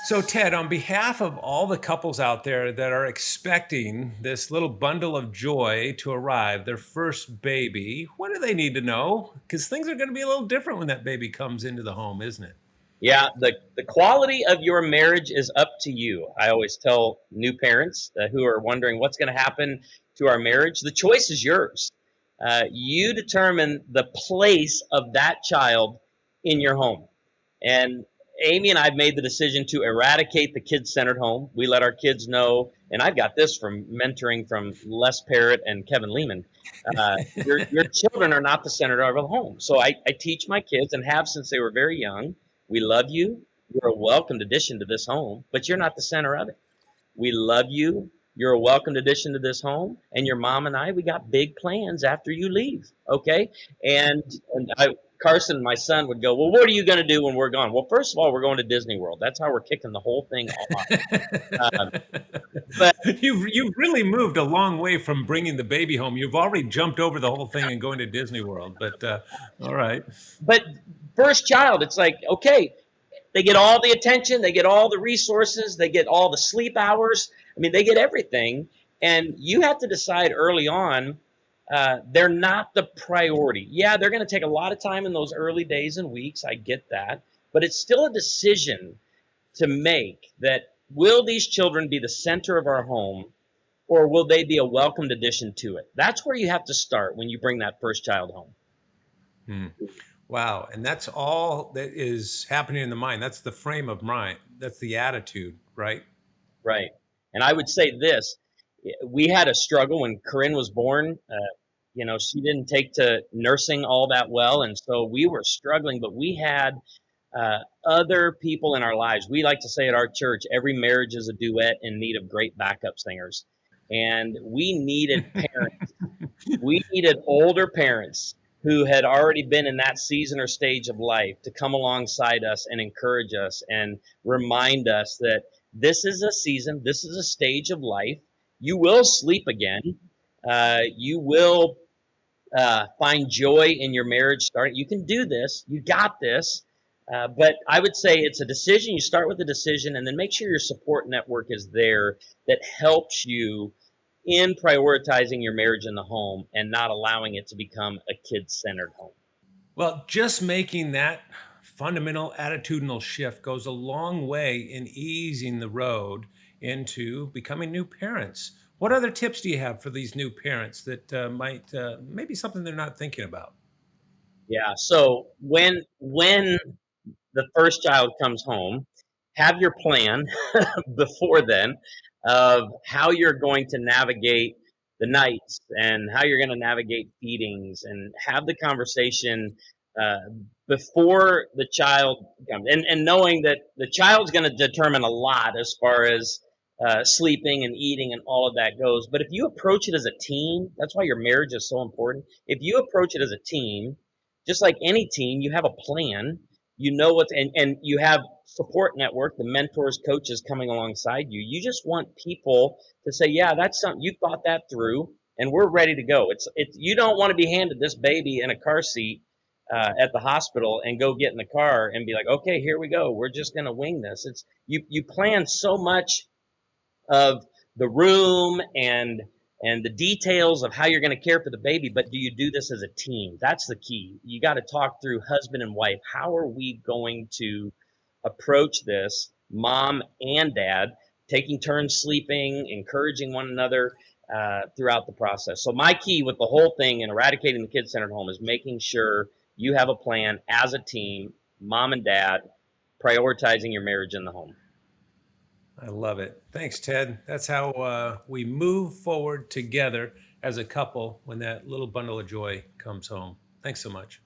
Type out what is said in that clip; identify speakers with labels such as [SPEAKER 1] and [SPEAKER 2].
[SPEAKER 1] So, Ted, on behalf of all the couples out there that are expecting this little bundle of joy to arrive, their first baby, what do they need to know? Because things are going to be a little different when that baby comes into the home, isn't it?
[SPEAKER 2] Yeah, the quality of your marriage is up to you. I always tell new parents who are wondering what's going to happen to our marriage. The choice is yours. You determine the place of that child in your home. And Amy and I have made the decision to eradicate the kid-centered home. We let our kids know, and I've got this from mentoring from Les Parrott and Kevin Lehman. Your children are not the center of the home. So I teach my kids and have since they were very young. We love you. You're a welcomed addition to this home, but you're not the center of it. We love you. You're a welcomed addition to this home. And your mom and I, we got big plans after you leave. Okay. And Carson, my son, would go, well, what are you going to do when we're gone? Well, first of all, we're going to Disney World. That's how we're kicking the whole thing off. Um, but
[SPEAKER 1] You've really moved a long way from bringing the baby home. You've already jumped over the whole thing and going to Disney World. But all right.
[SPEAKER 2] but first child, it's like, okay, they get all the attention, they get all the resources, they get all the sleep hours. I mean, they get everything. And you have to decide early on, they're not the priority. Yeah, they're going to take a lot of time in those early days and weeks. I get that. But it's still a decision to make that will these children be the center of our home or will they be a welcomed addition to it? That's where you have to start when you bring that first child home.
[SPEAKER 1] Hmm. Wow. And that's all that is happening in the mind. That's the frame of mind. That's the attitude, right?
[SPEAKER 2] Right. And I would say this, we had a struggle when Corynn was born. She didn't take to nursing all that well. And so we were struggling, but we had other people in our lives. We like to say at our church, every marriage is a duet in need of great backup singers. And we needed parents. We needed older parents who had already been in that season or stage of life to come alongside us and encourage us and remind us that this is a season, this is a stage of life. You will sleep again. You will find joy in your marriage starting. You can do this. You got this. But I would say it's a decision. You start with a decision and then make sure your support network is there that helps you in prioritizing your marriage in the home and not allowing it to become a kid-centered home.
[SPEAKER 1] Well, just making that fundamental attitudinal shift goes a long way in easing the road into becoming new parents. What other tips do you have for these new parents that might maybe something they're not thinking about?
[SPEAKER 2] Yeah. So when the first child comes home, have your plan before then of how you're going to navigate the nights and how you're going to navigate feedings and have the conversation uh, before the child comes and knowing that the child's going to determine a lot as far as sleeping and eating and all of that goes. But if you approach it as a team, that's why your marriage is so important. If you approach it as a team, just like any team, you have a plan, you know what's, and you have support network, the mentors, coaches coming alongside you. You just want people to say, yeah, that's something you thought that through and we're ready to go. It's you don't want to be handed this baby in a car seat at the hospital and go get in the car and be like, okay, here we go. We're just going to wing this. It's you plan so much of the room and the details of how you're going to care for the baby, but do you do this as a team? That's the key. You got to talk through husband and wife. How are we going to approach this, mom and dad, taking turns sleeping, encouraging one another throughout the process? So my key with the whole thing in eradicating the kid-centered home is making sure you have a plan as a team, mom and dad, prioritizing your marriage in the home.
[SPEAKER 1] I love it. Thanks, Ted. That's how we move forward together as a couple when that little bundle of joy comes home. Thanks so much.